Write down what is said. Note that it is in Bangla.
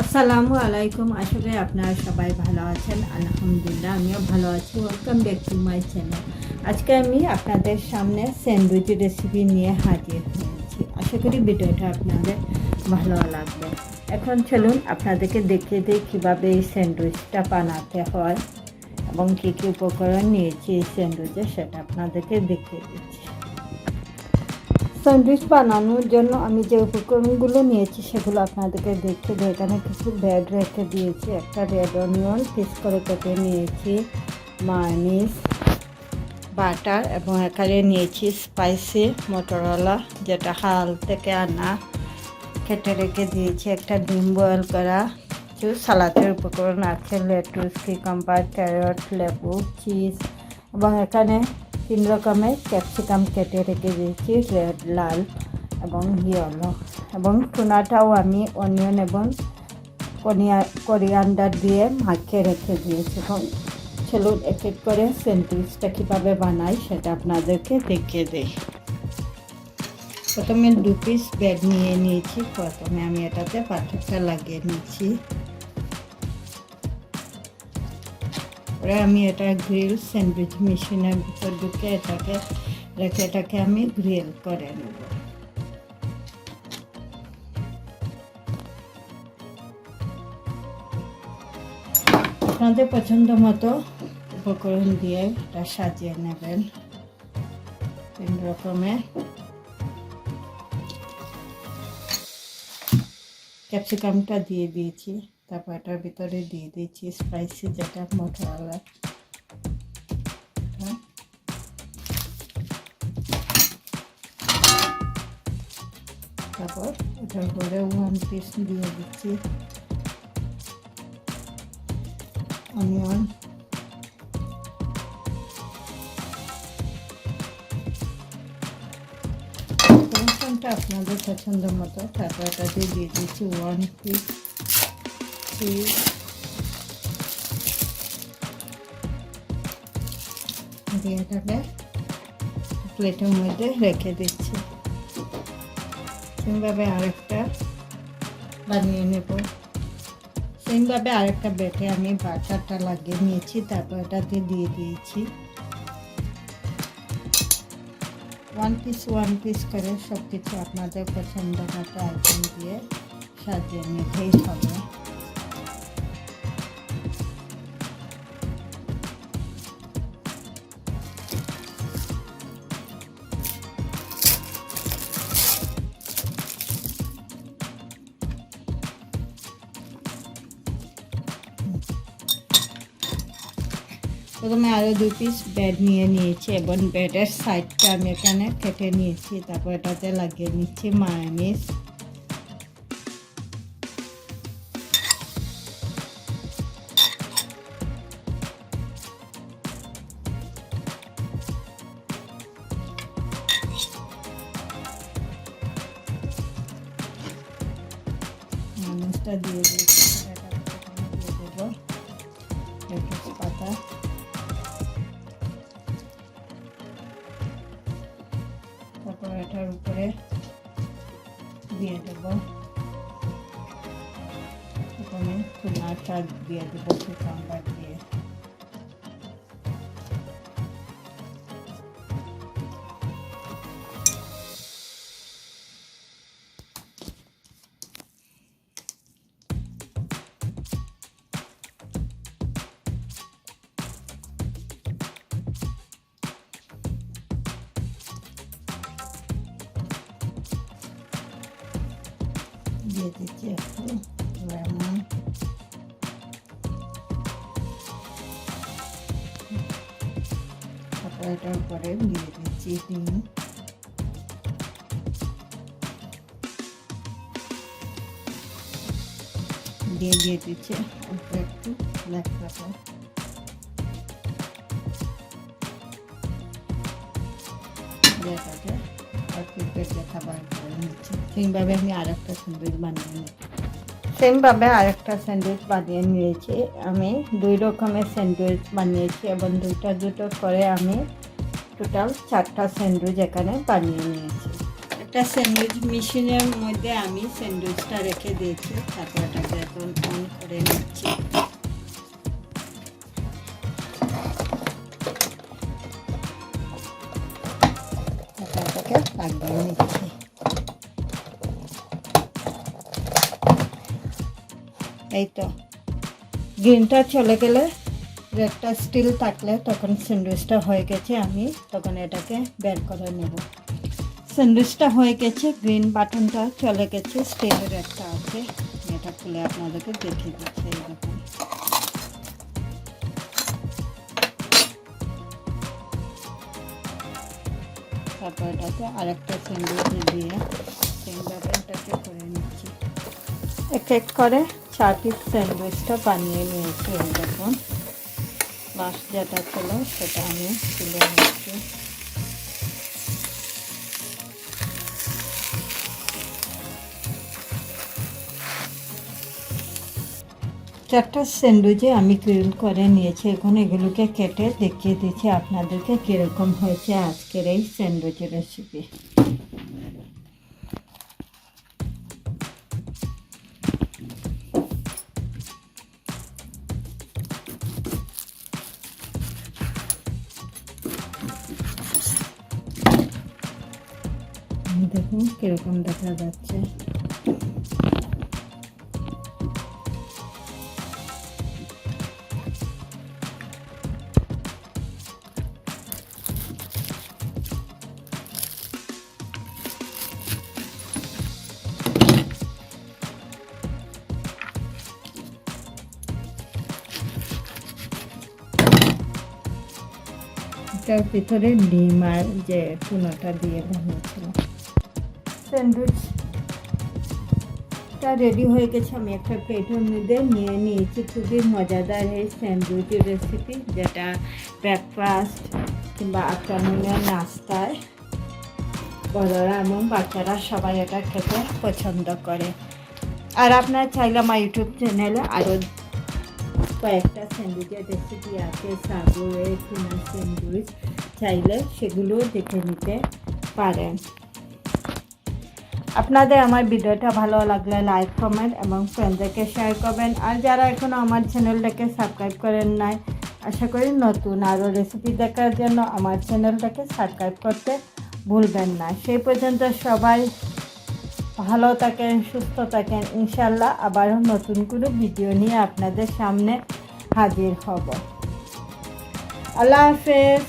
আসসালামু আলাইকুম। আশা করি আপনারা সবাই ভালো আছেন। আলহামদুলিল্লাহ আমিও ভালো আছি। Welcome back to my channel. আজকে আমি আপনাদের সামনে স্যান্ডউইচ রেসিপি নিয়ে হাজির হয়েছি। আশা করি ভিডিওটা আপনাদের ভালো লাগবে। এখন চলুন আপনাদেরকে দেখিয়ে দিই কীভাবে এই স্যান্ডউইচটা বানাতে হয় এবং কী কী উপকরণ নিয়েছি এই স্যান্ডউইচে সেটা আপনাদেরকে দেখিয়ে দিচ্ছি। স্যান্ডউইচ বানানোর জন্য আমি যে উপকরণগুলো নিয়েছি সেগুলো আপনাদেরকে দেখে দিই। এখানে কিছু ব্রেড রেখে দিয়েছি, একটা রেড অনিয়ন পিস করে কেটে নিয়েছি, মায়োনিজ, বাটার এবং এখানে নিয়েছি স্পাইসি মোটরলা যেটা হাল থেকে আনা, কেটে রেখে দিয়েছি একটা ডিম বয়েল করা, কিছু সালাদের উপকরণ আছে, লেটুস, কিউকাম্বার, ক্যারট, লেবু, চিজ এবং এখানে 3 রকমের ক্যাপসিকাম কেটে রেখে দিয়েছি, রেড, লাল এবং ইয়েলো। এবং টুনাটাও আমি অনিয়ন এবং কোরিয়ান্ডার দিয়ে মাখিয়ে রেখে দিয়েছি। এবং চলুন এক এক করে স্যান্ডউইচটা কীভাবে বানাই সেটা আপনাদেরকে দেখিয়ে দিই। প্রথমে 2 পিস ব্রেড নিয়ে নিয়েছি। প্রথমে আমি এটাতে বাটারটা লাগিয়ে নিচ্ছি। পরে আমি এটা গ্রিল স্যান্ডউইচ মেশিনের ভিতর ঢুকে এটাকে আমি গ্রিল করে নেব। আপনাদের পছন্দ মতো উপকরণ দিয়ে এটা সাজিয়ে নেবেন। 3 রকমের ক্যাপসিকামটা দিয়ে দিয়েছি। তারপর এটার ভিতরে দিয়ে দিয়েছি স্পাইসি যেটা মোটরলা, তারপর এটার উপরে 1 পিস দিয়ে দিচ্ছি অনিয়ন, আপনাদের পছন্দ মতো। তারপর এটাতে দিয়ে দিচ্ছি 1 পিস চিজ, দিয়ে এটাকে প্লেটের মধ্যে রেখে দিচ্ছি। সেমভাবে আরেকটা বানিয়ে নেব। সেমভাবে আরেকটা বেটে আমি বাটারটা লাগিয়ে নিয়েছি। তারপর এটাতে দিয়ে দিয়েছি 1 পিস করে সব কিছু আপনাদের পছন্দ মতো আইটেম দিয়ে সাজিয়ে নিতেই হবে। প্রথমে আরও 2 পিস ব্রেড নিয়ে নিয়েছি এবং ব্রেডের সাইডটা আমি এখানে কেটে নিয়েছি। তারপর এটাতে লাগিয়ে নিচ্ছি মায়োনিজ, মায়োনিজটা দিয়ে দিয়েছি। দিয়ে দেবো লেটুস পাতা, তারপর এটার উপরে দিয়ে দেবো প্রথমে টুনাটা দিয়ে দেবো কিউকাম্বার দিয়ে, দিয়ে দিচ্ছি একটু লেমন, তারপর এটার উপরে দিয়ে দিচ্ছি ডিম, দিয়ে দিচ্ছি অল্প একটু ব্ল্যাক পেপার, এটাকে আর পেঁপে খাবার করে নিচ্ছি। সেইভাবে আমি আরেকটা স্যান্ডউইচ বানিয়ে নিয়েছি। আমি 2 রকমের স্যান্ডউইচ বানিয়েছি এবং দুটো করে আমি টোটাল 4টা স্যান্ডউইচ এখানে বানিয়ে নিয়েছি। একটা স্যান্ডউইচ মেশিনের মধ্যে আমি স্যান্ডউইচটা রেখে দিয়েছি, তারপর এটাকে এখন অন করে নিচ্ছি। এটাকে লাগিয়ে নিচ্ছি। এই তো গ্রিনটা চলে গেলে, একটা স্টিল থাকলে তখন স্যান্ডউইচটা হয়ে গেছে, আমি তখন এটাকে বের করে নেব। স্যান্ডউইচটা হয়ে গেছে, গ্রিন বাটনটা চলে গেছে, স্টিলের একটা আছে, এটা খুলে আপনাদেরকে দেখিয়ে দিচ্ছি। এইরকম তারপর এটাতে আরেকটা স্যান্ডউইচ দিয়ে সেম ব্যাপারটাকে করে নিচ্ছি। এক এক করে 4টি স্যান্ডউইচটা বানিয়ে নিয়েছি। এরকম লাস্ট যেটা ছিল সেটা আমি তুলে নিচ্ছি। চারটা স্যান্ডউইচে আমি গ্রিল করে নিয়েছি। এখন এগুলোকে কেটে দেখিয়ে দিচ্ছি আপনাদেরকে কীরকম হয়েছে আজকের এই স্যান্ডউইচের রেসিপি। দেখুন কীরকম দেখা যাচ্ছে। এটার ভিতরে ডিম আর যে টুনাটা দিয়ে বানিয়েছিলাম। স্যান্ডউইচটা রেডি হয়ে গেছে। আমি একটা প্লেটের মধ্যে নিয়ে নিয়েছি। খুবই মজাদার এই স্যান্ডউইচের রেসিপি, যেটা ব্রেকফাস্ট কিংবা আফটারনুনের নাস্তায় বড়রা এবং বাচ্চারা সবাই এটা খেতে পছন্দ করে। আর আপনারা চাইলে আমার ইউটিউব চ্যানেলে আরও কয়েকটা স্যান্ডউইচের রেসিপি আছে, সাবওয়ে, টুনা স্যান্ডউইচ, চাইলে সেগুলোও দেখে নিতে পারেন। আপনাদের আমার ভিডিওটা ভালো লাগলে লাইক, কমেন্ট এবং ফ্রেন্ডদেরকে শেয়ার করবেন। আর যারা এখনও আমার চ্যানেলটাকে সাবস্ক্রাইব করেন নাই, আশা করি নতুন আরও রেসিপি দেখার জন্য আমার চ্যানেলটাকে সাবস্ক্রাইব করতে ভুলবেন না। সেই পর্যন্ত সবাই ভালো থাকেন, সুস্থ থাকেন। ইনশাল্লাহ আবারও নতুন কোনো ভিডিও নিয়ে আপনাদের সামনে হাজির হব। আল্লাহ হাফেজ।